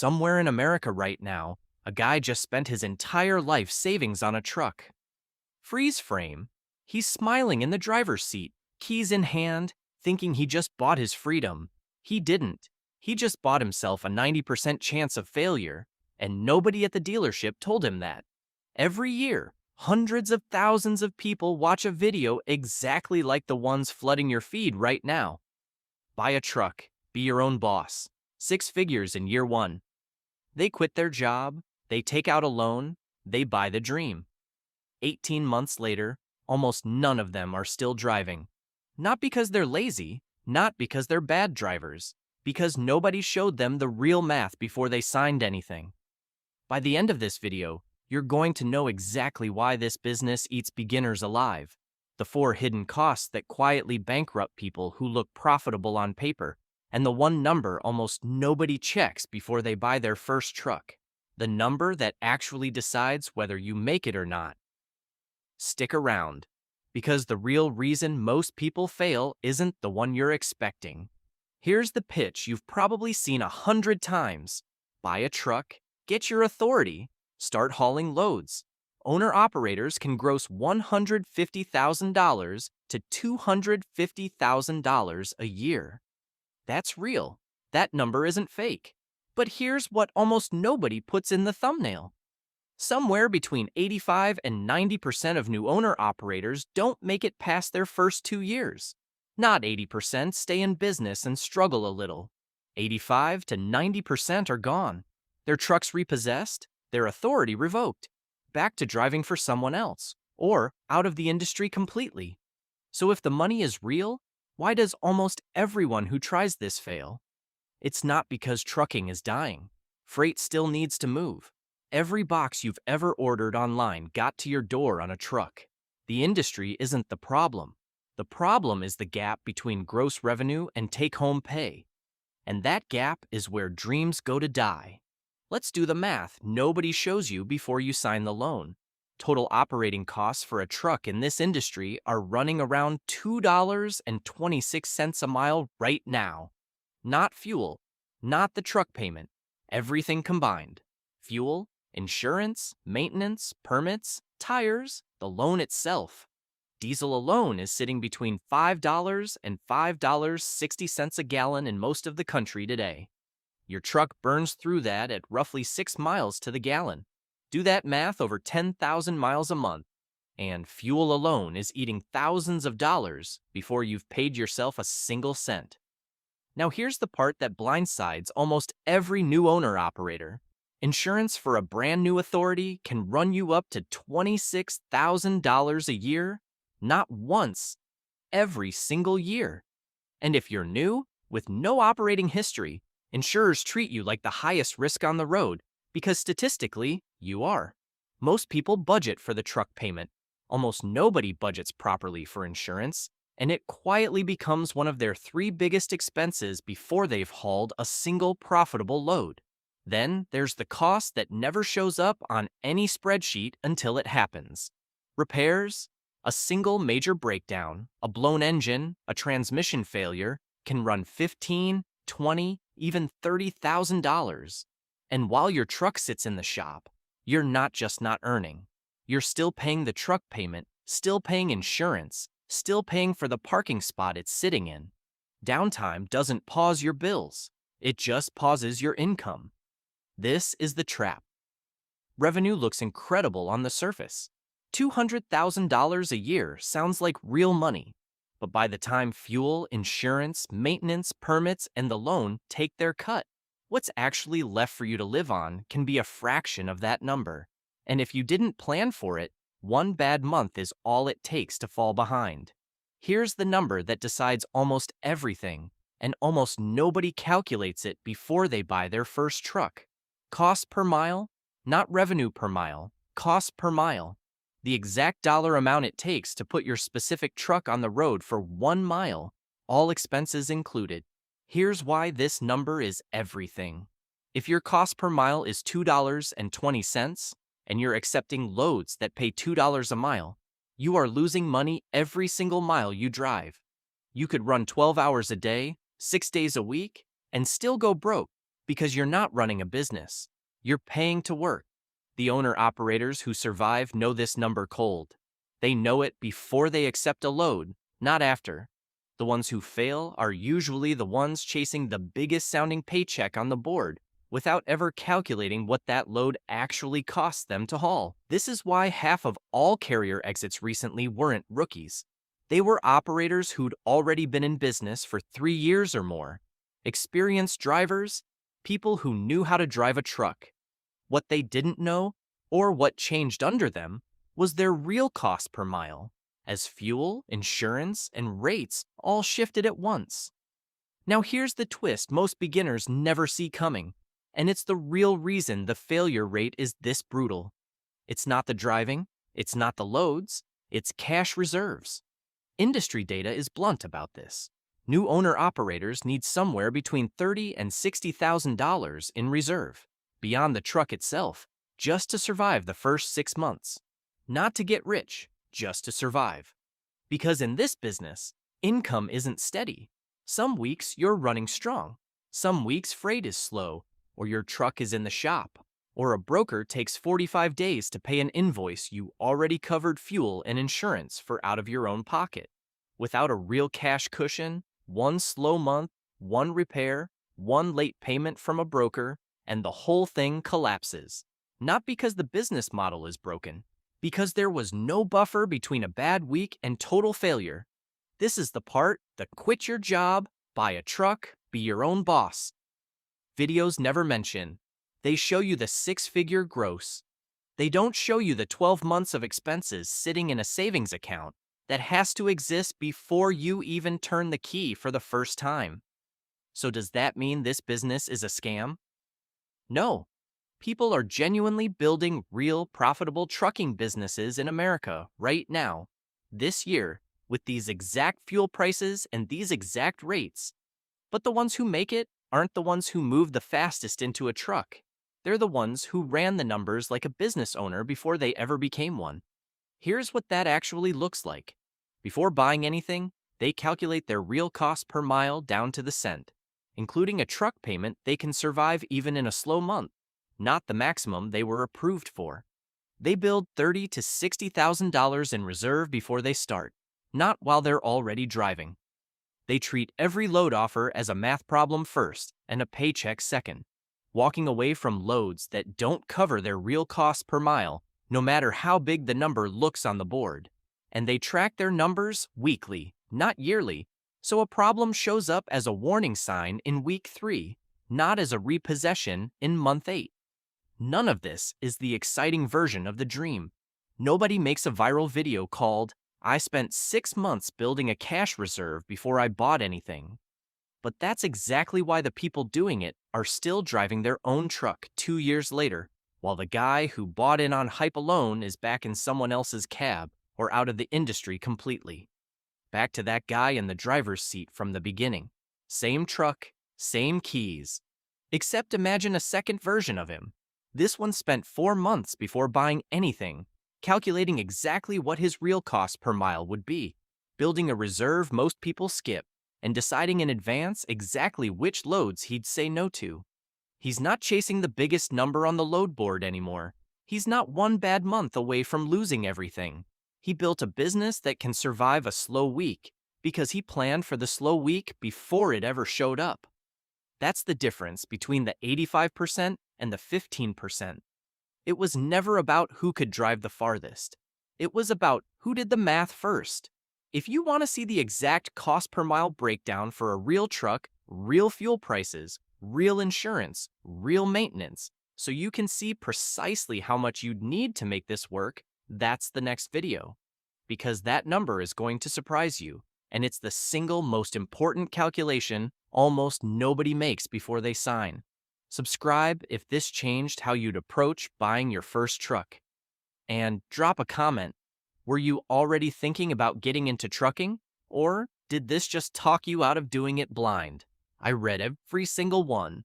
Somewhere in America right now, a guy just spent his entire life savings on a truck. Freeze frame. He's smiling in the driver's seat, keys in hand, thinking he just bought his freedom. He didn't. He just bought himself a 90% chance of failure, and nobody at the dealership told him that. Every year, hundreds of thousands of people watch a video exactly like the ones flooding your feed right now. Buy a truck, be your own boss. 6 figures in year 1. They quit their job, they take out a loan, they buy the dream. 18 months later, almost none of them are still driving. Not because they're lazy, not because they're bad drivers, because nobody showed them the real math before they signed anything. By the end of this video, you're going to know exactly why this business eats beginners alive. The 4 hidden costs that quietly bankrupt people who look profitable on paper, and the one number almost nobody checks before they buy their first truck. The number that actually decides whether you make it or not. Stick around, because the real reason most people fail isn't the one you're expecting. Here's the pitch you've probably seen 100 times. Buy a truck, get your authority, start hauling loads. Owner-operators can gross $150,000 to $250,000 a year. That's real. That number isn't fake. But here's what almost nobody puts in the thumbnail. Somewhere between 85 and 90% of new owner-operators don't make it past their first 2 years. Not 80% stay in business and struggle a little. 85 to 90% are gone. Their trucks repossessed, their authority revoked, back to driving for someone else, or out of the industry completely. So if the money is real, why does almost everyone who tries this fail? It's not because trucking is dying. Freight still needs to move. Every box you've ever ordered online got to your door on a truck. The industry isn't the problem. The problem is the gap between gross revenue and take-home pay. And that gap is where dreams go to die. Let's do the math nobody shows you before you sign the loan. Total operating costs for a truck in this industry are running around $2.26 a mile right now. Not fuel, not the truck payment, everything combined. Fuel, insurance, maintenance, permits, tires, the loan itself. Diesel alone is sitting between $5 and $5.60 a gallon in most of the country today. Your truck burns through that at roughly 6 miles to the gallon. Do that math over 10,000 miles a month, and fuel alone is eating thousands of dollars before you've paid yourself a single cent. Now here's the part that blindsides almost every new owner-operator. Insurance for a brand new authority can run you up to $26,000 a year, not once, every single year. And if you're new, with no operating history, insurers treat you like the highest risk on the road, because statistically, you are. Most people budget for the truck payment. Almost nobody budgets properly for insurance, and it quietly becomes one of their 3 biggest expenses before they've hauled a single profitable load. Then there's the cost that never shows up on any spreadsheet until it happens. Repairs, a single major breakdown, a blown engine, a transmission failure can run $15,000, $20,000, even $30,000. And while your truck sits in the shop, you're not just not earning. You're still paying the truck payment, still paying insurance, still paying for the parking spot it's sitting in. Downtime doesn't pause your bills. It just pauses your income. This is the trap. Revenue looks incredible on the surface. $200,000 a year sounds like real money. But by the time fuel, insurance, maintenance, permits, and the loan take their cut, what's actually left for you to live on can be a fraction of that number. And if you didn't plan for it, one bad month is all it takes to fall behind. Here's the number that decides almost everything, and almost nobody calculates it before they buy their first truck. Cost per mile, not revenue per mile, cost per mile. The exact dollar amount it takes to put your specific truck on the road for 1 mile, all expenses included. Here's why this number is everything. If your cost per mile is $2.20, and you're accepting loads that pay $2 a mile, you are losing money every single mile you drive. You could run 12 hours a day, 6 days a week, and still go broke, Because you're not running a business. You're paying to work. The owner-operators who survive know this number cold. They know it before they accept a load, not after. The ones who fail are usually the ones chasing the biggest sounding paycheck on the board without ever calculating what that load actually costs them to haul. This is why half of all carrier exits recently weren't rookies. They were operators who'd already been in business for 3 years or more. Experienced drivers, people who knew how to drive a truck. What they didn't know, or what changed under them, was their real cost per mile, as fuel, insurance, and rates all shifted at once. Now here's the twist most beginners never see coming, and it's the real reason the failure rate is this brutal. It's not the driving, it's not the loads, it's cash reserves. Industry data is blunt about this. New owner-operators need somewhere between $30,000 and $60,000 in reserve, beyond the truck itself, just to survive the first 6 months. Not to get rich, just to survive. Because in this business, income isn't steady. Some weeks you're running strong. Some weeks freight is slow, or your truck is in the shop, or a broker takes 45 days to pay an invoice you already covered fuel and insurance for out of your own pocket. Without a real cash cushion, one slow month, one repair, one late payment from a broker, and the whole thing collapses. Not because the business model is broken, because there was no buffer between a bad week and total failure. This is the part, the quit your job, buy a truck, be your own boss. Videos never mention. They show you the 6-figure gross. They don't show you the 12 months of expenses sitting in a savings account that has to exist before you even turn the key for the first time. So does that mean this business is a scam? No. People are genuinely building real profitable trucking businesses in America right now, this year, with these exact fuel prices and these exact rates. But the ones who make it aren't the ones who move the fastest into a truck. They're the ones who ran the numbers like a business owner before they ever became one. Here's what that actually looks like. Before buying anything, they calculate their real cost per mile down to the cent, including a truck payment they can survive even in a slow month, not the maximum they were approved for. They build $30,000 to $60,000 in reserve before they start, not while they're already driving. They treat every load offer as a math problem first and a paycheck second, walking away from loads that don't cover their real cost per mile, no matter how big the number looks on the board. And they track their numbers weekly, not yearly, so a problem shows up as a warning sign in week 3, not as a repossession in month 8. None of this is the exciting version of the dream. Nobody makes a viral video called, "I spent 6 months building a cash reserve before I bought anything." But that's exactly why the people doing it are still driving their own truck 2 years later, while the guy who bought in on hype alone is back in someone else's cab or out of the industry completely. Back to that guy in the driver's seat from the beginning. Same truck, same keys. Except imagine a second version of him. This one spent 4 months before buying anything, calculating exactly what his real cost per mile would be, building a reserve most people skip, and deciding in advance exactly which loads he'd say no to. He's not chasing the biggest number on the load board anymore. He's not one bad month away from losing everything. He built a business that can survive a slow week because he planned for the slow week before it ever showed up. That's the difference between the 85% and the 15%. It was never about who could drive the farthest. It was about who did the math first. If you want to see the exact cost per mile breakdown for a real truck, real fuel prices, real insurance, real maintenance, so you can see precisely how much you'd need to make this work, that's the next video. Because that number is going to surprise you, and it's the single most important calculation almost nobody makes before they sign. Subscribe if this changed how you'd approach buying your first truck. And drop a comment. Were you already thinking about getting into trucking? Or did this just talk you out of doing it blind? I read every single one.